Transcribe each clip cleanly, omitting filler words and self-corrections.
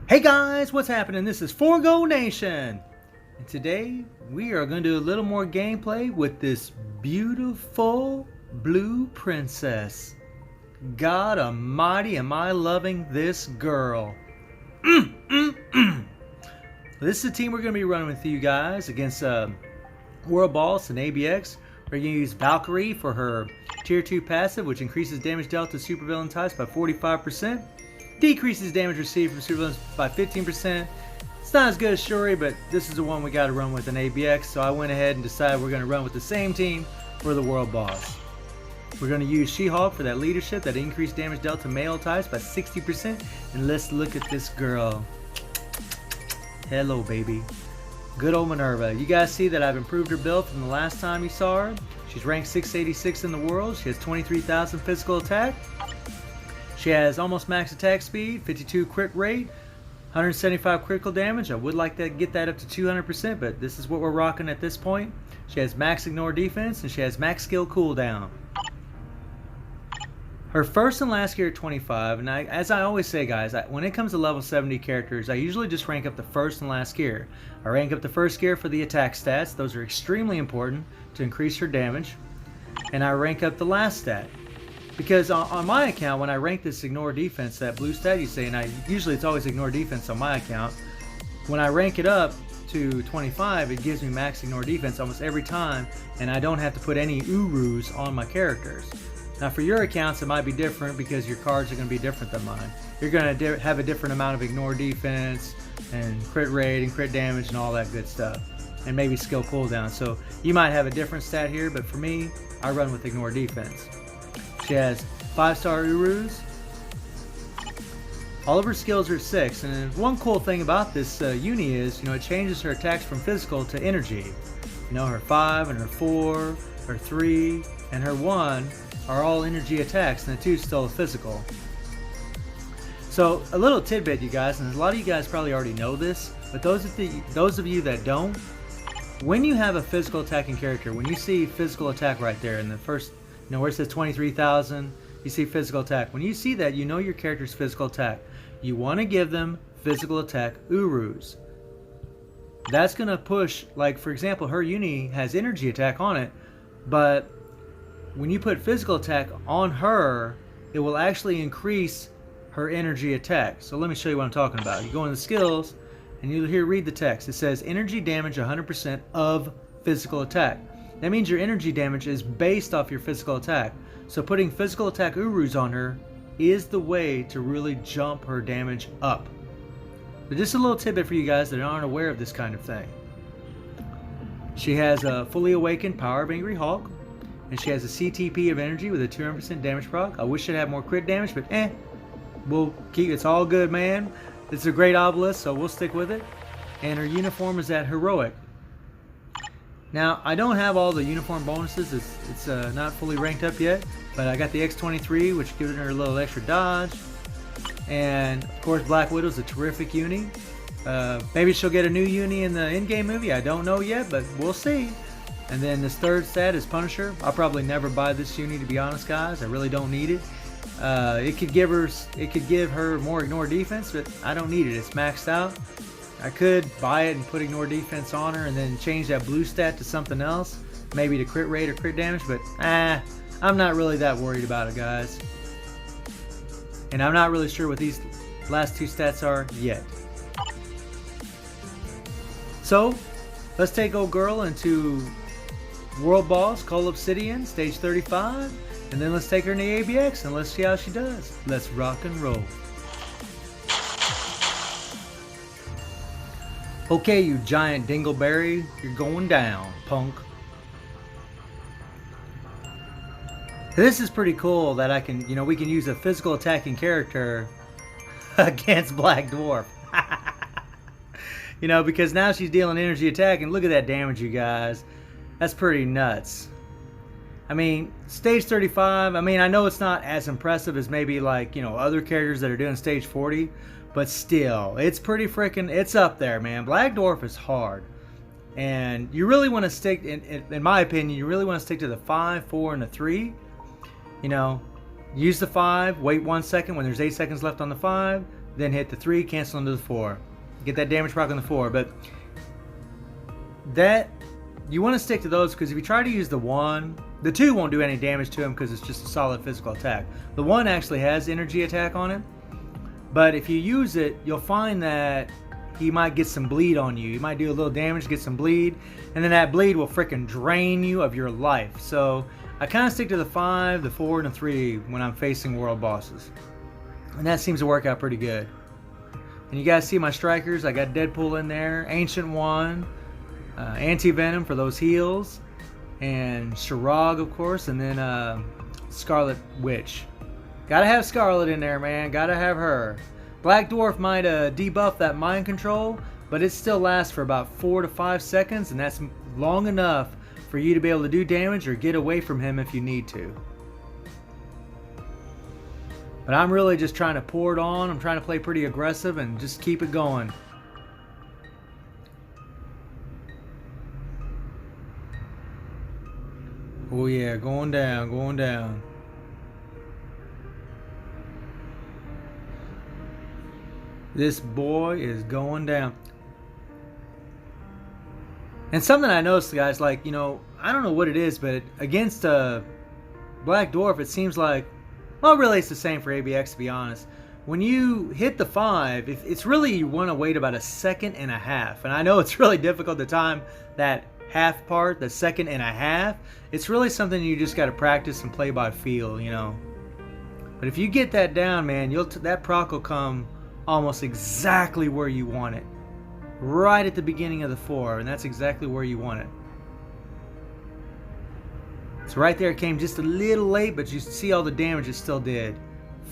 Hey guys, what's happening? This is Forgo Nation, and today we are going to do a little more gameplay with this beautiful blue princess. God almighty, am I loving this girl. This is the team we're going to be running with you guys against World Boss and ABX. We're going to use Valkyrie for her Tier 2 passive, which increases damage dealt to supervillain types by 45%. Decreases damage received from supervillains by 15%. It's not as good as Shuri, but this is the one we got to run with in ABX, so I went ahead and decided we're going to run with the same team for the World Boss. We're going to use She-Hulk for that leadership, that increased damage dealt to male types by 60%. And let's look at this girl. Hello, baby. Good old Minn-erva. You guys see that I've improved her build from the last time you saw her. She's ranked 686 in the world. She has 23,000 physical attack. She has almost max attack speed, 52 crit rate, 175 critical damage. I would like to get that up to 200%, but this is what we're rocking at this point. She has max ignore defense, and she has max skill cooldown. Her first and last gear at 25, and as I always say, guys, when it comes to level 70 characters, I usually just rank up the first and last gear. I rank up the first gear for the attack stats. Those are extremely important to increase her damage. And I rank up the last stat. Because on my account, when I rank this ignore defense, that blue stat you see, and usually it's always ignore defense on my account, when I rank it up to 25, it gives me max ignore defense almost every time, and I don't have to put any urus on my characters. Now for your accounts, it might be different because your cards are going to be different than mine. You're going to have a different amount of ignore defense, and crit rate, and crit damage, and all that good stuff. And maybe skill cooldown. So you might have a different stat here, but for me, I run with ignore defense. She has 5-star Urus. All of her skills are 6, and one cool thing about this uni is, it changes her attacks from physical to energy. Her 5 and her 4, her 3, and her 1 are all energy attacks, and the 2 is still physical. So a little tidbit, you guys, and a lot of you guys probably already know this, but those of you that don't, when you have a physical attacking character, when you see physical attack right there in the first, where it says 23,000, you see physical attack. When you see that, you know your character's physical attack. You want to give them physical attack Urus. That's going to push, like for example, her uni has energy attack on it, but when you put physical attack on her, it will actually increase her energy attack. So let me show you what I'm talking about. You go into skills, and you here read the text. It says energy damage 100% of physical attack. That means your energy damage is based off your physical attack. So putting physical attack Urus on her is the way to really jump her damage up. But just a little tidbit for you guys that aren't aware of this kind of thing. She has a fully awakened Power of Angry Hulk, and she has a CTP of energy with a 200% damage proc. I wish it had more crit damage, but we'll keep. It's all good, man. It's a great obelisk, so we'll stick with it. And her uniform is at heroic. Now, I don't have all the uniform bonuses. It's not fully ranked up yet, but I got the X23, which gives her a little extra dodge. And, of course, Black Widow's a terrific uni. Maybe she'll get a new uni in the in-game movie. I don't know yet, but we'll see. And then this third stat is Punisher. I'll probably never buy this uni, to be honest, guys. I really don't need it. It could give her more ignore defense, but I don't need it. It's maxed out. I could buy it and put ignore defense on her and then change that blue stat to something else, maybe to crit rate or crit damage, but I'm not really that worried about it, guys. And I'm not really sure what these last 2 stats are yet. So let's take old girl into World Boss, Cull Obsidian, stage 35, and then let's take her in the ABX and let's see how she does. Let's rock and roll. Okay, you giant dingleberry, you're going down, punk. This is pretty cool that I can, we can use a physical attacking character against Black Dwarf. Because now she's dealing energy attack, and look at that damage, you guys. That's pretty nuts. I mean, stage 35, I know it's not as impressive as maybe like, other characters that are doing stage 40, but still, it's pretty freaking, it's up there, man. Black Dwarf is hard. And you really want to stick, in my opinion, you really want to stick to the 5, 4, and the 3. Use the 5, wait 1 second when there's 8 seconds left on the 5, then hit the 3, cancel into the 4. Get that damage proc on the 4. But that, you want to stick to those, because if you try to use the 1, the 2 won't do any damage to him because it's just a solid physical attack. The 1 actually has energy attack on it, but if you use it, you'll find that he might get some bleed on you. You might do a little damage, get some bleed, and then that bleed will freaking drain you of your life. So I kind of stick to the 5, the 4, and the 3 when I'm facing world bosses, and that seems to work out pretty good. And you guys see my strikers. I got Deadpool in there, Ancient One, Anti-Venom for those heals, and Shirag, of course, and then Scarlet Witch. Gotta have Scarlet in there, man. Gotta have her. Black Dwarf might debuff that mind control, but it still lasts for about 4 to 5 seconds, and that's long enough for you to be able to do damage or get away from him if you need to. But I'm really just trying to pour it on. I'm trying to play pretty aggressive and just keep it going. Oh yeah, going down, going down. This boy is going down. And something I noticed, guys, like, you know, I don't know what it is, but against Black Dwarf, it seems like, well, really it's the same for ABX, to be honest. When you hit the 5, it's really, you want to wait about 1.5 seconds. And I know it's really difficult to time that half part, the 1.5 seconds. It's really something you just got to practice and play by feel, you know. But if you get that down, man, that proc will come almost exactly where you want it. Right at the beginning of the 4, and that's exactly where you want it. So right there, it came just a little late, but you see all the damage it still did.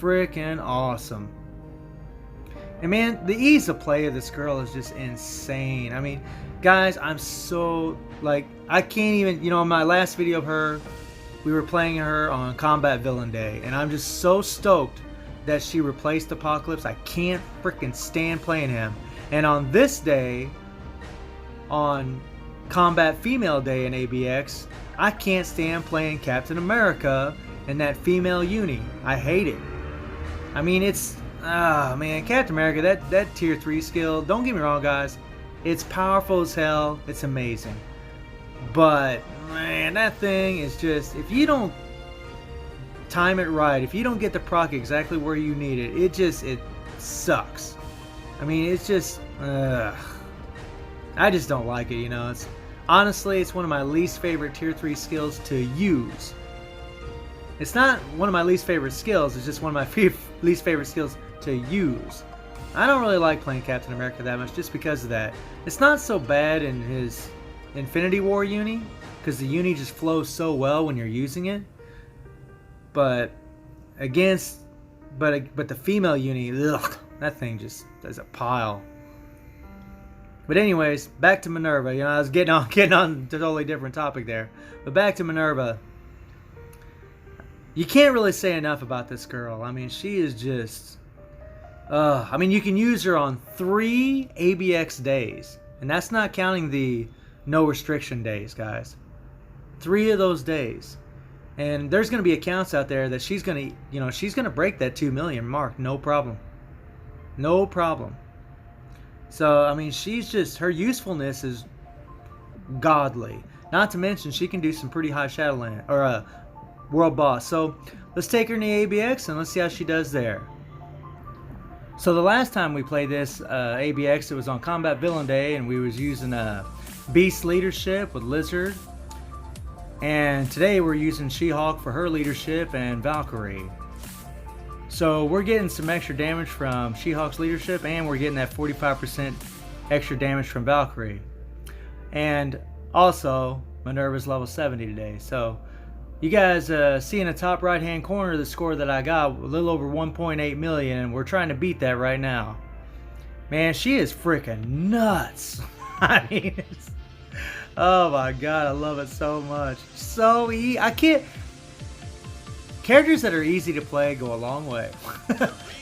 Freaking awesome. And man, the ease of play of this girl is just insane. I mean, guys, I'm so, like, I can't even, you know, in my last video of her, we were playing her on Combat Villain Day, and I'm just so stoked that she replaced Apocalypse. I can't freaking stand playing him. And on this day, on Combat Female Day in ABX, I can't stand playing Captain America and that female uni. I hate it. I mean, it's, man, Captain America, that tier 3 skill, don't get me wrong, guys, it's powerful as hell, it's amazing. But, man, that thing is just, if you don't time it right, if you don't get the proc exactly where you need it, it sucks. I mean, it's just, I just don't like it, you know. Honestly, it's one of my least favorite tier 3 skills to use. It's not one of my least favorite skills, it's just one of my least favorite skills to use. I don't really like playing Captain America that much just because of that. It's not so bad in his Infinity War uni, because the uni just flows so well when you're using it. But but the female uni, ugh, that thing just is a pile. But anyways, back to Minn-erva. You know, I was getting on to a totally different topic there. But back to Minn-erva. You can't really say enough about this girl. I mean, she is just, I mean, you can use her on 3 ABX days, and that's not counting the no restriction days, guys. 3 of those days. And there's going to be accounts out there that she's going to, you know, she's going to break that 2 million mark, no problem. No problem. So, I mean, she's just, her usefulness is godly. Not to mention, she can do some pretty high Shadowland, or world boss. So, let's take her in the ABX and let's see how she does there. So, the last time we played this ABX, it was on Combat Villain Day, and we was using Beast leadership with Lizard. And today we're using She-Hulk for her leadership and Valkyrie. So we're getting some extra damage from She-Hulk's leadership, and we're getting that 45% extra damage from Valkyrie. And also, Minn-erva's level 70 today. So you guys see in the top right hand corner the score that I got, a little over 1.8 million, and we're trying to beat that right now. Man, she is freaking nuts. I mean, oh my god, I love it so much. So easy. I can't. Characters that are easy to play go a long way.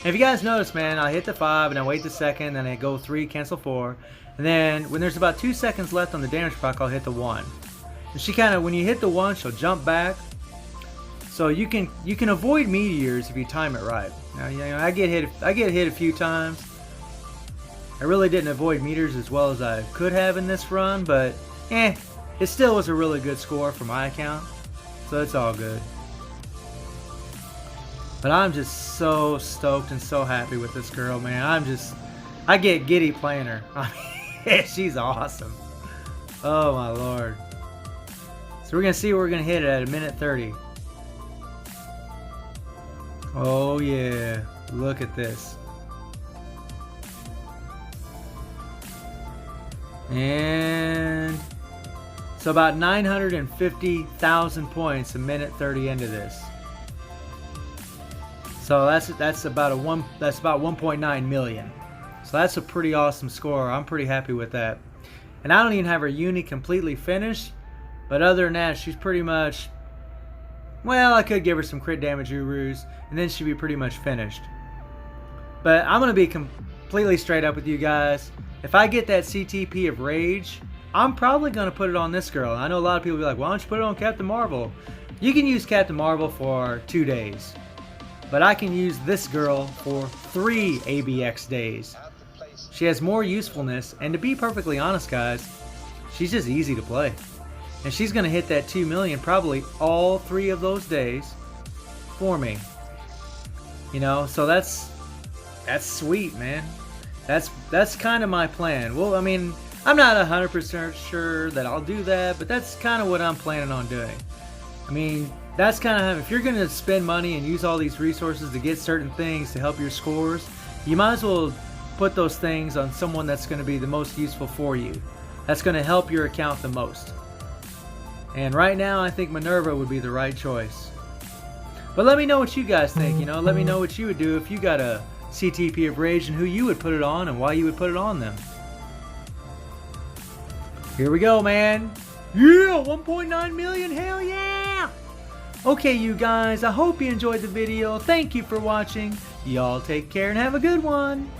If you guys notice, man, I hit the 5 and I wait the second, then I go 3, cancel 4, and then when there's about 2 seconds left on the damage proc, I'll hit the 1. And she kind of, when you hit the 1, she'll jump back. So you can avoid meteors if you time it right. Now, you know, I get hit a few times. I really didn't avoid meters as well as I could have in this run, but it still was a really good score for my account, so it's all good. But I'm just so stoked and so happy with this girl, man. I get giddy playing her. I mean, she's awesome. Oh my lord. So we're gonna see what we're gonna hit at a minute 30. Oh yeah, look at this. And so about 950,000 points a minute 30 into this. So that's about 1.9 million. So that's a pretty awesome score. I'm pretty happy with that. And I don't even have her uni completely finished, but other than that, she's pretty much, well, I could give her some crit damage urus, and then she'd be pretty much finished. But I'm gonna be completely straight up with you guys. If I get that CTP of Rage, I'm probably going to put it on this girl. I know a lot of people will be like, why don't you put it on Captain Marvel? You can use Captain Marvel for 2 days. But I can use this girl for 3 ABX days. She has more usefulness, and to be perfectly honest, guys, she's just easy to play. And she's going to hit that 2 million probably all 3 of those days for me. You know, so that's sweet, man. That's kind of my plan. Well, I mean, I'm not 100% sure that I'll do that, but that's kind of what I'm planning on doing. I mean, that's kind of, if you're going to spend money and use all these resources to get certain things to help your scores, you might as well put those things on someone that's going to be the most useful for you. That's going to help your account the most. And right now, I think Minn-erva would be the right choice. But let me know what you guys think, you know, let me know what you would do if you got a CTP of Rage and who you would put it on and why you would put it on them. Here we go, man. Yeah, 1.9 million, hell yeah! Okay, you guys, I hope you enjoyed the video. Thank you for watching. Y'all take care and have a good one.